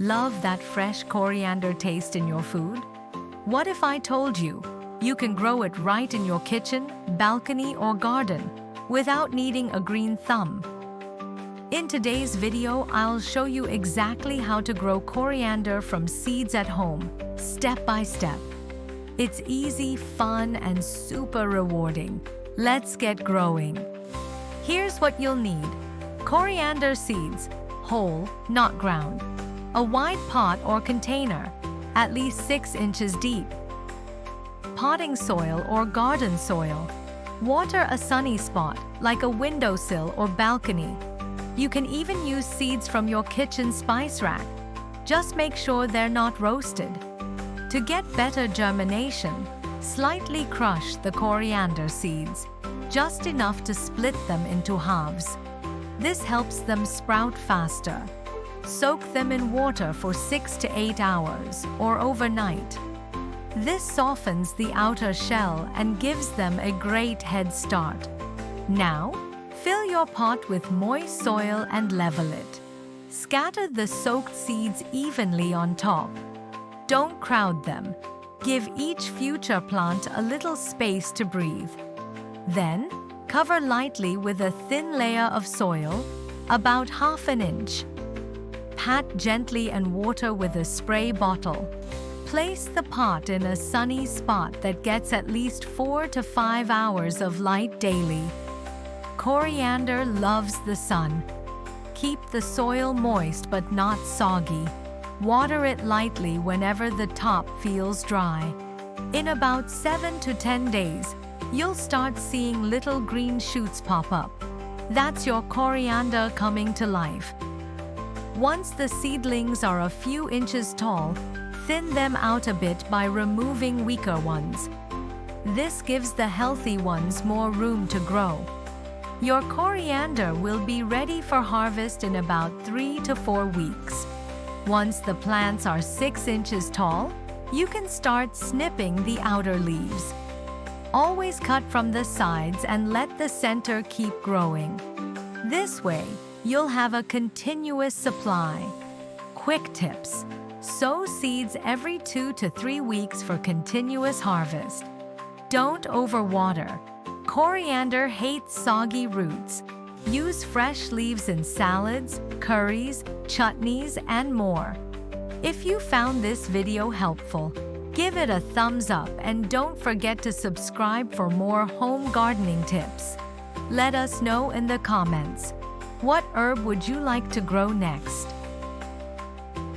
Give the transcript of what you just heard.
Love that fresh coriander taste in your food? What if I told you you can grow it right in your kitchen, balcony, or garden without needing a green thumb? In today's video, I'll show you exactly how to grow coriander from seeds at home, step by step. It's easy, fun, and super rewarding. Let's get growing. Here's what you'll need. Coriander seeds, whole, not ground. A wide pot or container, at least 6 inches deep. Potting soil or garden soil. Water a sunny spot, like a windowsill or balcony. You can even use seeds from your kitchen spice rack. Just make sure they're not roasted. To get better germination, slightly crush the coriander seeds, just enough to split them into halves. This helps them sprout faster. Soak them in water for 6 to 8 hours or overnight. This softens the outer shell and gives them a great head start. Now, fill your pot with moist soil and level it. Scatter the soaked seeds evenly on top. Don't crowd them. Give each future plant a little space to breathe. Then, cover lightly with a thin layer of soil, about ½ an inch. Pat gently and water with a spray bottle. Place the pot in a sunny spot that gets at least 4 to 5 hours of light daily. Coriander loves the sun. Keep the soil moist but not soggy. Water it lightly whenever the top feels dry. In about 7 to 10 days, you'll start seeing little green shoots pop up. That's your coriander coming to life. Once the seedlings are a few inches tall, thin them out a bit by removing weaker ones. This gives the healthy ones more room to grow. Your coriander will be ready for harvest in about 3 to 4 weeks. Once the plants are 6 inches tall, you can start snipping the outer leaves. Always cut from the sides and let the center keep growing. This way, you'll have a continuous supply. Quick tips. Sow seeds every 2 to 3 weeks for continuous harvest. Don't overwater. Coriander hates soggy roots. Use fresh leaves in salads, curries, chutneys, and more. If you found this video helpful, give it a thumbs up and don't forget to subscribe for more home gardening tips. Let us know in the comments. What herb would you like to grow next?